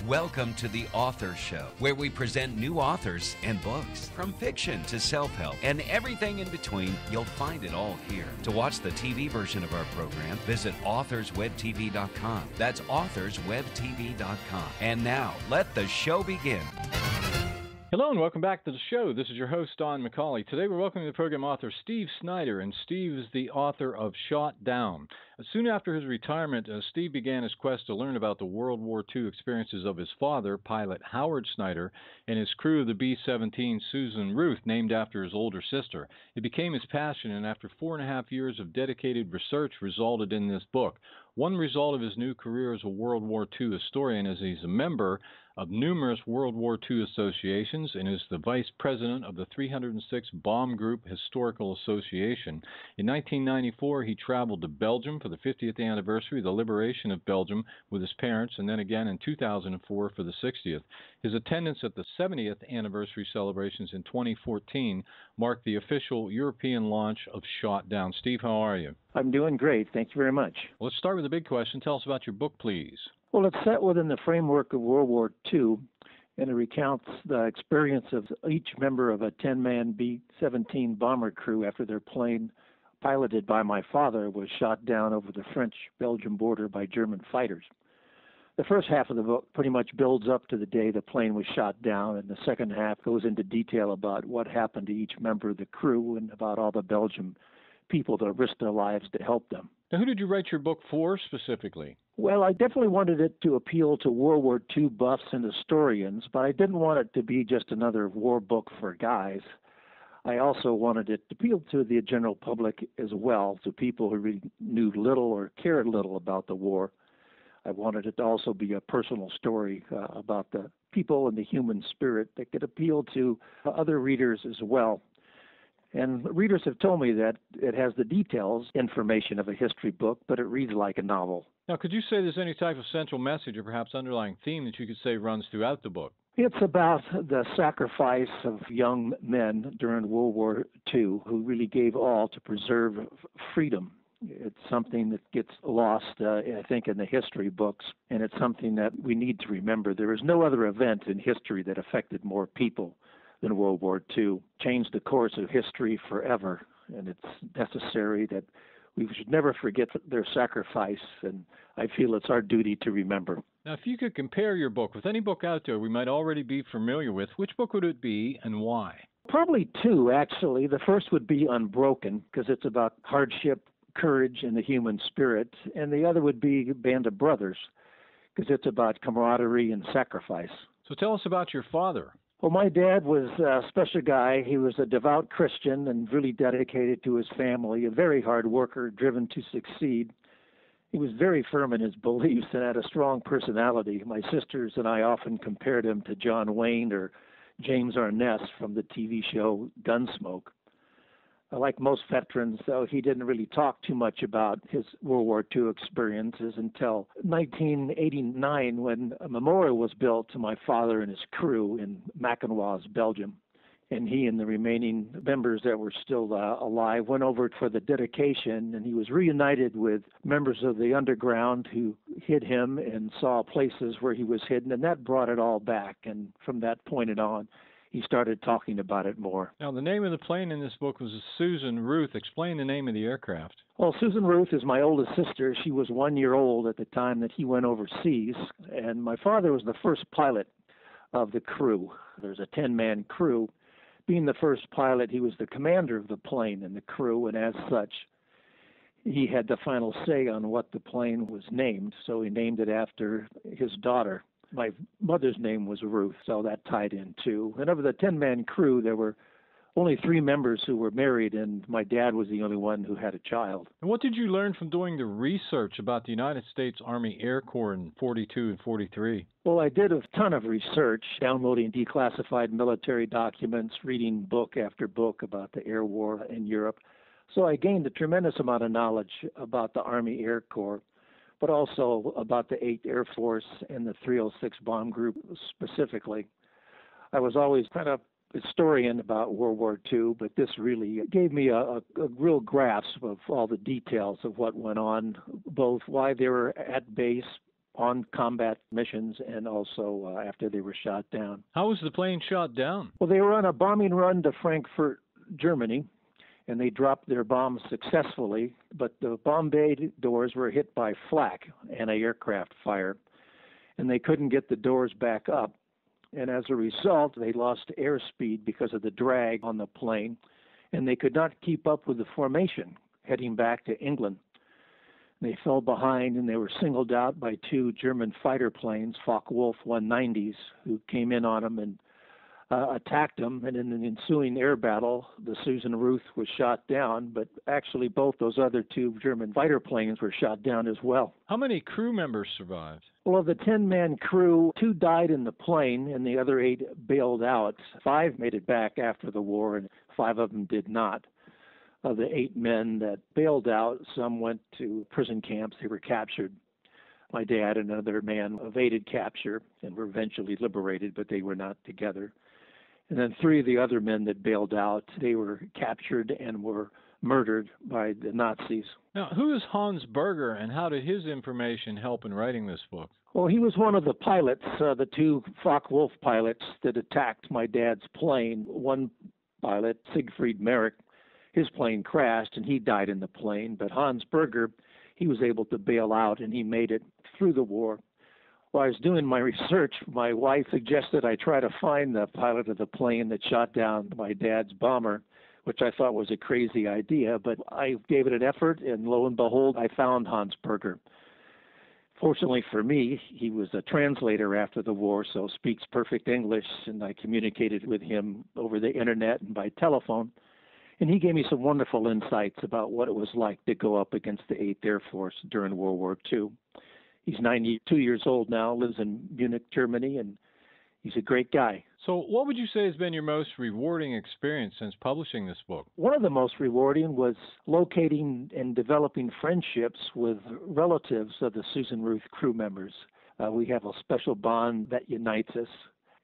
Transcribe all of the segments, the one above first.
Welcome to The Author Show, where we present new authors and books. From fiction to self-help and everything in between, you'll find it all here. To watch the TV version of our program, visit authorswebtv.com. That's authorswebtv.com. And now, let the show begin. Hello and welcome back to the show. This is your host, Don McCauley. Today we're welcoming the program author Steve Snyder, and Steve is the author of Shot Down. Soon after his retirement, Steve began his quest to learn about the World War II experiences of his father, pilot Howard Snyder, and his crew of the B-17 Susan Ruth, named after his older sister. It became his passion, and after 4.5 years of dedicated research resulted in this book. One result of his new career as a World War II historian is he's a member of numerous World War II associations and is the vice president of the 306 Bomb Group Historical Association. In 1994, he traveled to Belgium for the 50th anniversary of the liberation of Belgium with his parents, and then again in 2004 for the 60th. His attendance at the 70th anniversary celebrations in 2014 marked the official European launch of Shot Down. Steve, how are you? I'm doing great. Thank you very much. Let's start with the big question. Tell us about your book, please. Well, it's set within the framework of World War II, and it recounts the experience of each member of a 10-man B-17 bomber crew after their plane, piloted by my father, was shot down over the French-Belgian border by German fighters. The first half of the book pretty much builds up to the day the plane was shot down, and the second half goes into detail about what happened to each member of the crew and about all the Belgian people that risked their lives to help them. Now, who did you write your book for specifically? Well, I definitely wanted it to appeal to World War II buffs and historians, but I didn't want it to be just another war book for guys. I also wanted it to appeal to the general public as well, to people who really knew little or cared little about the war. I wanted it to also be a personal story about the people and the human spirit that could appeal to other readers as well. And readers have told me that it has the details, information of a history book, but it reads like a novel. Now, could you say there's any type of central message or perhaps underlying theme that you could say runs throughout the book? It's about the sacrifice of young men during World War II who really gave all to preserve freedom. It's something that gets lost, I think, in the history books, and it's something that we need to remember. There is no other event in history that affected more people than World War II. Changed the course of history forever, and it's necessary that we should never forget their sacrifice, and I feel it's our duty to remember. Now, if you could compare your book with any book out there we might already be familiar with, which book would it be and why? Probably two, actually. The first would be Unbroken, because it's about hardship, courage, and the human spirit, and the other would be Band of Brothers, because it's about camaraderie and sacrifice. So tell us about your father. Well, my dad was a special guy. He was a devout Christian and really dedicated to his family, a very hard worker, driven to succeed. He was very firm in his beliefs and had a strong personality. My sisters and I often compared him to John Wayne or James Arness from the TV show Gunsmoke. Like most veterans, though, he didn't really talk too much about his World War II experiences until 1989, when a memorial was built to my father and his crew in Mackinac, Belgium. And he and the remaining members that were still alive went over for the dedication, and he was reunited with members of the underground who hid him and saw places where he was hidden, and that brought it all back. And from that point on, he started talking about it more. Now, the name of the plane in this book was Susan Ruth. Explain the name of the aircraft. Well, Susan Ruth is my oldest sister. She was 1 year old at the time that he went overseas, and my father was the first pilot of the crew. There's a 10-man crew. Being the first pilot, he was the commander of the plane and the crew, and as such, he had the final say on what the plane was named, so he named it after his daughter. My mother's name was Ruth, so that tied in too. And of the 10-man crew, there were only 3 members who were married, and my dad was the only one who had a child. And what did you learn from doing the research about the United States Army Air Corps in 42 and 43? Well, I did a ton of research, downloading declassified military documents, reading book after book about the air war in Europe. So I gained a tremendous amount of knowledge about the Army Air Corps, but also about the 8th Air Force and the 306 Bomb Group specifically. I was always kind of historian about World War II, but this really gave me a real grasp of all the details of what went on, both why they were at base, on combat missions and also after they were shot down. How was the plane shot down? Well, they were on a bombing run to Frankfurt, Germany, and they dropped their bombs successfully, but the bomb bay doors were hit by flak, anti-aircraft fire, and they couldn't get the doors back up. And as a result, they lost airspeed because of the drag on the plane, and they could not keep up with the formation heading back to England. They fell behind, and they were singled out by two German fighter planes, Focke-Wulf 190s, who came in on them and attacked them. And in the ensuing air battle, the Susan Ruth was shot down, but actually both those other two German fighter planes were shot down as well. How many crew members survived? Well, of the 10-man crew, 2 died in the plane, and the other 8 bailed out. 5 made it back after the war, and 5 of them did not. Of the 8 men that bailed out, some went to prison camps. They were captured. My dad and another man evaded capture and were eventually liberated, but they were not together. And then 3 of the other men that bailed out, they were captured and were murdered by the Nazis. Now, who is Hans Berger, and how did his information help in writing this book? Well, he was one of the pilots, the 2 Focke-Wulf pilots that attacked my dad's plane. One pilot, Siegfried Merrick, his plane crashed and he died in the plane. But Hans Berger, he was able to bail out and he made it through the war. While I was doing my research, my wife suggested I try to find the pilot of the plane that shot down my dad's bomber, which I thought was a crazy idea, but I gave it an effort, and lo and behold, I found Hans Berger. Fortunately for me, he was a translator after the war, so speaks perfect English, and I communicated with him over the internet and by telephone. And he gave me some wonderful insights about what it was like to go up against the 8th Air Force during World War II. He's 92 years old now, lives in Munich, Germany, and he's a great guy. So what would you say has been your most rewarding experience since publishing this book? One of the most rewarding was locating and developing friendships with relatives of the Susan Ruth crew members. We have a special bond that unites us.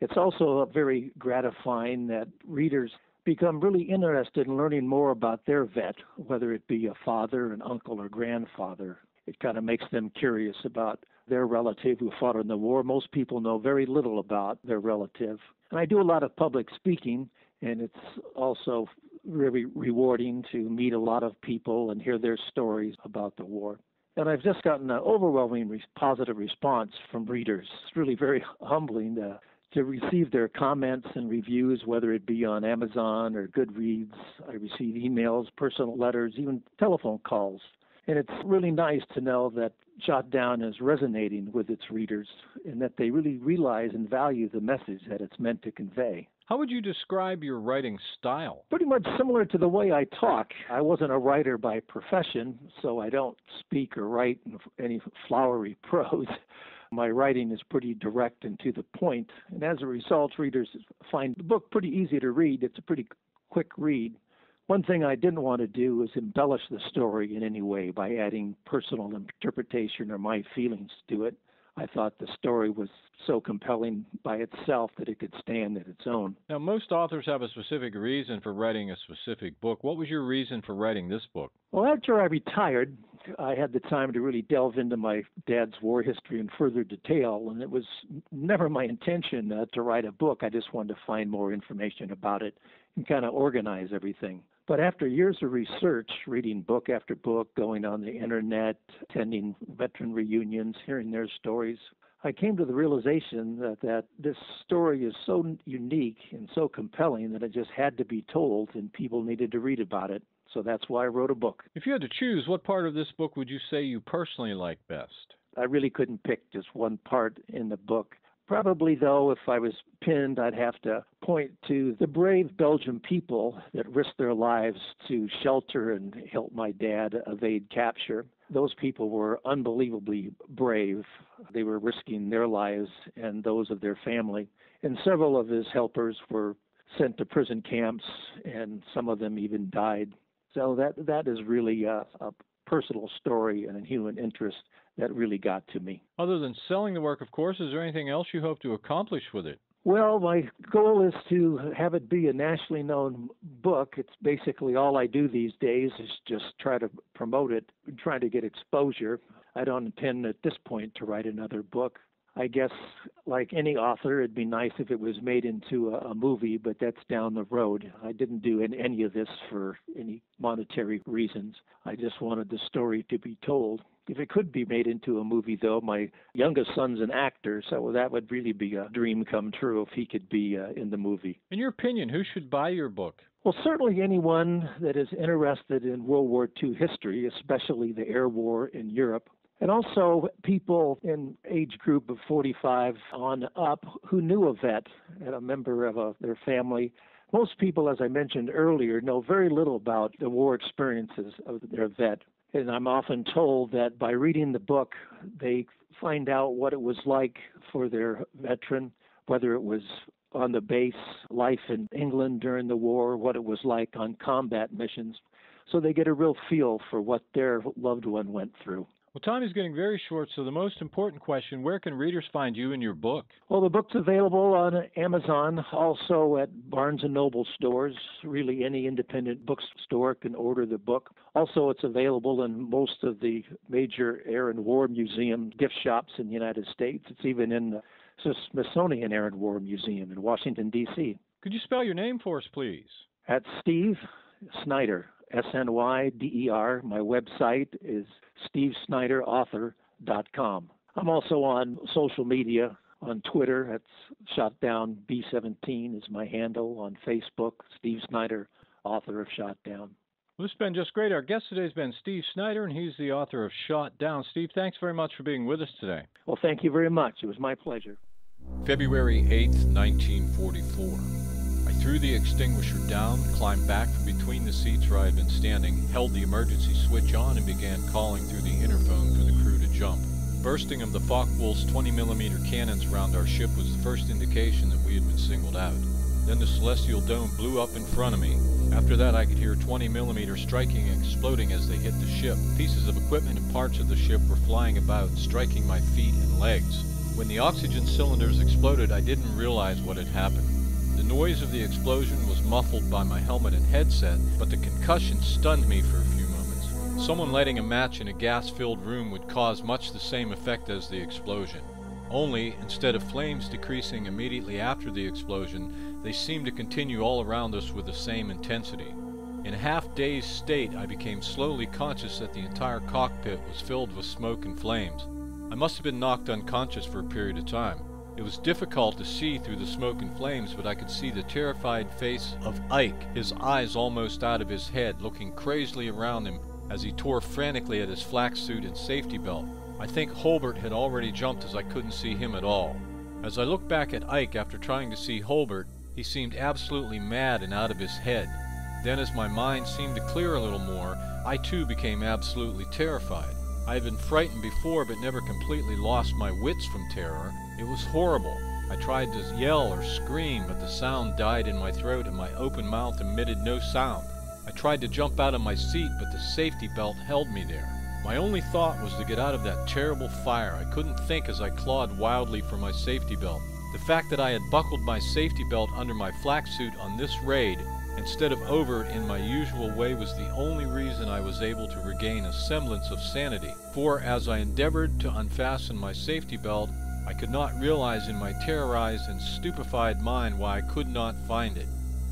It's also very gratifying that readers become really interested in learning more about their vet, whether it be a father, an uncle, or grandfather. It kind of makes them curious about their relative who fought in the war. Most people know very little about their relative. And I do a lot of public speaking, and it's also really rewarding to meet a lot of people and hear their stories about the war. And I've just gotten an overwhelming positive response from readers. It's really very humbling to receive their comments and reviews, whether it be on Amazon or Goodreads. I receive emails, personal letters, even telephone calls. And it's really nice to know that Shot Down is resonating with its readers and that they really realize and value the message that it's meant to convey. How would you describe your writing style? Pretty much similar to the way I talk. I wasn't a writer by profession, so I don't speak or write in any flowery prose. My writing is pretty direct and to the point, and as a result, readers find the book pretty easy to read. It's a pretty quick read. One thing I didn't want to do is embellish the story in any way by adding personal interpretation or my feelings to it. I thought the story was so compelling by itself that it could stand at its own. Now, most authors have a specific reason for writing a specific book. What was your reason for writing this book? Well, after I retired, I had the time to really delve into my dad's war history in further detail, and it was never my intention to write a book. I just wanted to find more information about it and kind of organize everything. But after years of research, reading book after book, going on the internet, attending veteran reunions, hearing their stories, I came to the realization that this story is so unique and so compelling that it just had to be told and people needed to read about it. So that's why I wrote a book. If you had to choose, what part of this book would you say you personally like best? I really couldn't pick just one part in the book. Probably, though, if I was pinned, I'd have to point to the brave Belgian people that risked their lives to shelter and help my dad evade capture. Those people were unbelievably brave. They were risking their lives and those of their family. And several of his helpers were sent to prison camps, and some of them even died. So that is really a personal story and a human interest that really got to me. Other than selling the work, of course, is there anything else you hope to accomplish with it? Well, my goal is to have it be a nationally known book. It's basically all I do these days is just try to promote it, try to get exposure. I don't intend at this point to write another book. I guess, like any author, it'd be nice if it was made into a movie, but that's down the road. I didn't do any of this for any monetary reasons. I just wanted the story to be told. If it could be made into a movie, though, my youngest son's an actor, so that would really be a dream come true if he could be in the movie. In your opinion, who should buy your book? Well, certainly anyone that is interested in World War II history, especially the air war in Europe. And also people in age group of 45 on up who knew a vet and a member of their family. Most people, as I mentioned earlier, know very little about the war experiences of their vet. And I'm often told that by reading the book, they find out what it was like for their veteran, whether it was on the base, life in England during the war, what it was like on combat missions. So they get a real feel for what their loved one went through. Well, time is getting very short, so the most important question, where can readers find you and your book? Well, the book's available on Amazon, also at Barnes & Noble stores. Really, any independent bookstore can order the book. Also, it's available in most of the major Air and War Museum gift shops in the United States. It's even in the Smithsonian Air and War Museum in Washington, D.C. Could you spell your name for us, please? At Steve Snyder. Snyder. My website is stevesnyderauthor.com. I'm also on social media, on Twitter. That's ShotDownB17 is my handle. On Facebook, Steve Snyder, author of Shot Down. Well, this has been just great. Our guest today has been Steve Snyder, and he's the author of Shot Down. Steve, thanks very much for being with us today. Well, thank you very much. It was my pleasure. February 8th, 1944. I threw the extinguisher down, climbed back from between the seats where I had been standing, held the emergency switch on, and began calling through the interphone for the crew to jump. Bursting of the Focke-Wulf's 20mm cannons around our ship was the first indication that we had been singled out. Then the celestial dome blew up in front of me. After that, I could hear 20mm striking and exploding as they hit the ship. Pieces of equipment and parts of the ship were flying about, striking my feet and legs. When the oxygen cylinders exploded, I didn't realize what had happened. The noise of the explosion was muffled by my helmet and headset, but the concussion stunned me for a few moments. Someone lighting a match in a gas-filled room would cause much the same effect as the explosion. Only, instead of flames decreasing immediately after the explosion, they seemed to continue all around us with the same intensity. In a half-dazed state, I became slowly conscious that the entire cockpit was filled with smoke and flames. I must have been knocked unconscious for a period of time. It was difficult to see through the smoke and flames, but I could see the terrified face of Ike, his eyes almost out of his head, looking crazily around him as he tore frantically at his flak suit and safety belt. I think Holbert had already jumped as I couldn't see him at all. As I looked back at Ike after trying to see Holbert, he seemed absolutely mad and out of his head. Then as my mind seemed to clear a little more, I too became absolutely terrified. I had been frightened before but never completely lost my wits from terror. It was horrible. I tried to yell or scream, but the sound died in my throat and my open mouth emitted no sound. I tried to jump out of my seat, but the safety belt held me there. My only thought was to get out of that terrible fire. I couldn't think as I clawed wildly for my safety belt. The fact that I had buckled my safety belt under my flak suit on this raid, instead of over it in my usual way, was the only reason I was able to regain a semblance of sanity. For as I endeavored to unfasten my safety belt, I could not realize in my terrorized and stupefied mind why I could not find it.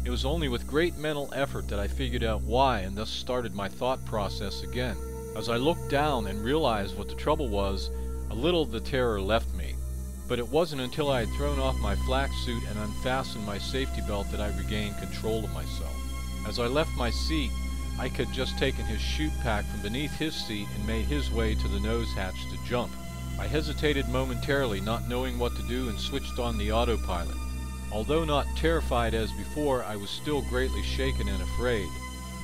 It was only with great mental effort that I figured out why and thus started my thought process again. As I looked down and realized what the trouble was, a little of the terror left me. But it wasn't until I had thrown off my flak suit and unfastened my safety belt that I regained control of myself. As I left my seat, Ike had just taken his chute pack from beneath his seat and made his way to the nose hatch to jump. I hesitated momentarily, not knowing what to do, and switched on the autopilot. Although not terrified as before, I was still greatly shaken and afraid.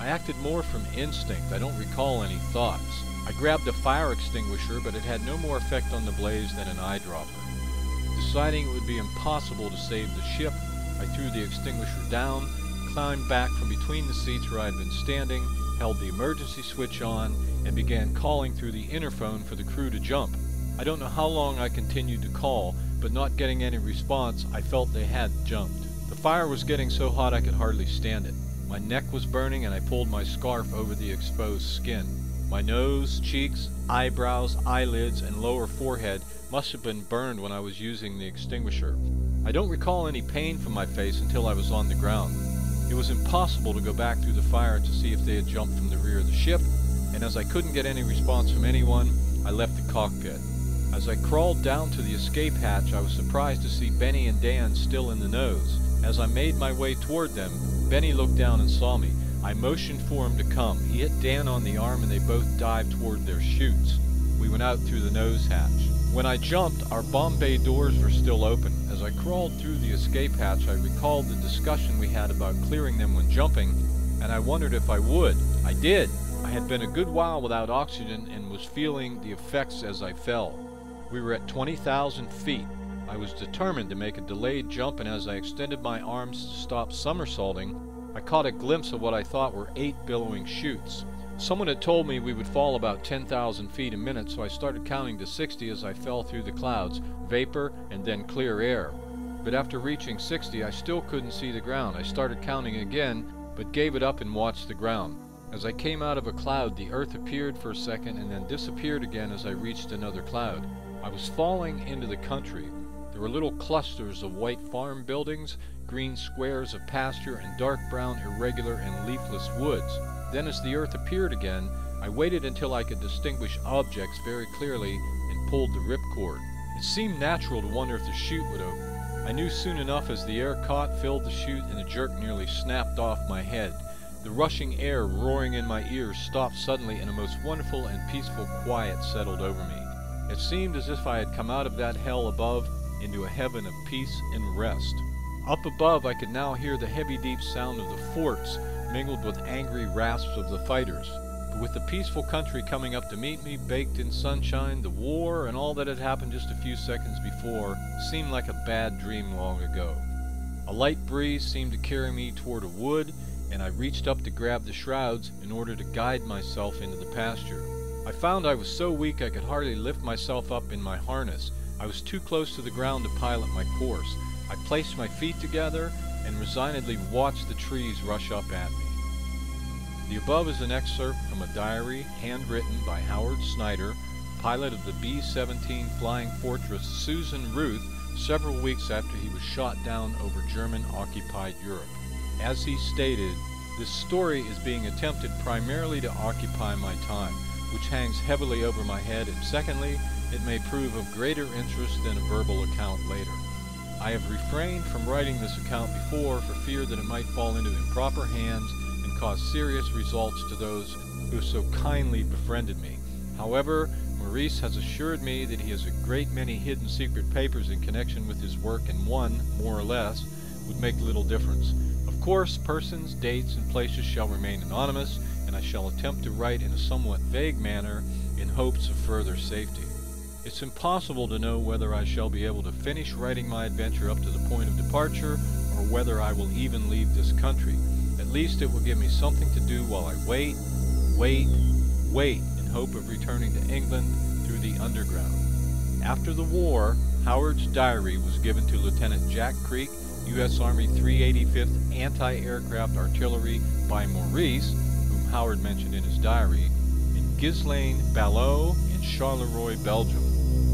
I acted more from instinct. I don't recall any thoughts. I grabbed a fire extinguisher, but it had no more effect on the blaze than an eyedropper. Deciding it would be impossible to save the ship, I threw the extinguisher down, climbed back from between the seats where I had been standing, held the emergency switch on, and began calling through the interphone for the crew to jump. I don't know how long I continued to call, but not getting any response, I felt they had jumped. The fire was getting so hot I could hardly stand it. My neck was burning and I pulled my scarf over the exposed skin. My nose, cheeks, eyebrows, eyelids, and lower forehead must have been burned when I was using the extinguisher. I don't recall any pain from my face until I was on the ground. It was impossible to go back through the fire to see if they had jumped from the rear of the ship, and as I couldn't get any response from anyone, I left the cockpit. As I crawled down to the escape hatch, I was surprised to see Benny and Dan still in the nose. As I made my way toward them, Benny looked down and saw me. I motioned for him to come. He hit Dan on the arm and they both dived toward their chutes. We went out through the nose hatch. When I jumped, our bomb bay doors were still open. As I crawled through the escape hatch, I recalled the discussion we had about clearing them when jumping, and I wondered if I would. I did. I had been a good while without oxygen and was feeling the effects as I fell. We were at 20,000 feet. I was determined to make a delayed jump, and as I extended my arms to stop somersaulting, I caught a glimpse of what I thought were 8 billowing chutes. Someone had told me we would fall about 10,000 feet a minute, so I started counting to 60 as I fell through the clouds, vapor, and then clear air. But after reaching 60, I still couldn't see the ground. I started counting again, but gave it up and watched the ground. As I came out of a cloud, the earth appeared for a second and then disappeared again as I reached another cloud. I was falling into the country. There were little clusters of white farm buildings, green squares of pasture, and dark brown, irregular, and leafless woods. Then as the earth appeared again, I waited until I could distinguish objects very clearly and pulled the ripcord. It seemed natural to wonder if the chute would open. I knew soon enough as the air caught, filled the chute, and a jerk nearly snapped off my head. The rushing air roaring in my ears stopped suddenly, and a most wonderful and peaceful quiet settled over me. It seemed as if I had come out of that hell above into a heaven of peace and rest. Up above, I could now hear the heavy, deep sound of the forts, mingled with angry rasps of the fighters. But with the peaceful country coming up to meet me, baked in sunshine, the war and all that had happened just a few seconds before seemed like a bad dream long ago. A light breeze seemed to carry me toward a wood, and I reached up to grab the shrouds in order to guide myself into the pasture. I found I was so weak I could hardly lift myself up in my harness. I was too close to the ground to pilot my course. I placed my feet together and resignedly watched the trees rush up at me. The above is an excerpt from a diary handwritten by Howard Snyder, pilot of the B-17 Flying Fortress Susan Ruth, several weeks after he was shot down over German-occupied Europe. As he stated, this story is being attempted primarily to occupy my time, which hangs heavily over my head, and secondly, it may prove of greater interest than a verbal account later. I have refrained from writing this account before for fear that it might fall into improper hands and cause serious results to those who have so kindly befriended me. However, Maurice has assured me that he has a great many hidden secret papers in connection with his work, and one, more or less, would make little difference. Of course, persons, dates, and places shall remain anonymous, and I shall attempt to write in a somewhat vague manner in hopes of further safety. It's impossible to know whether I shall be able to finish writing my adventure up to the point of departure, or whether I will even leave this country. At least it will give me something to do while I wait in hope of returning to England through the underground. After the war, Howard's diary was given to Lieutenant Jack Creek, U.S. Army 385th Anti-Aircraft Artillery by Maurice, whom Howard mentioned in his diary, in Ghislaine, Ballot, in Charleroi, Belgium.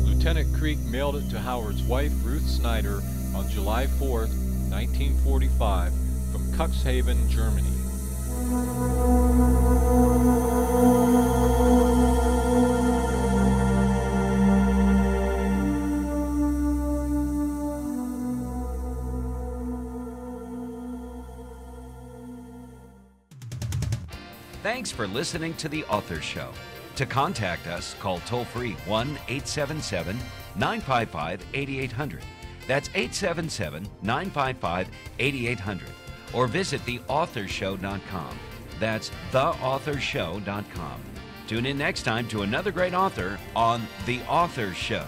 Lieutenant Creek mailed it to Howard's wife, Ruth Snyder, on July 4th, 1945, from Cuxhaven, Germany. Thanks for listening to The Author Show. To contact us, call toll-free 1-877-955-8800. That's 877-955-8800. Or visit theauthorshow.com. That's theauthorshow.com. Tune in next time to another great author on The Author Show.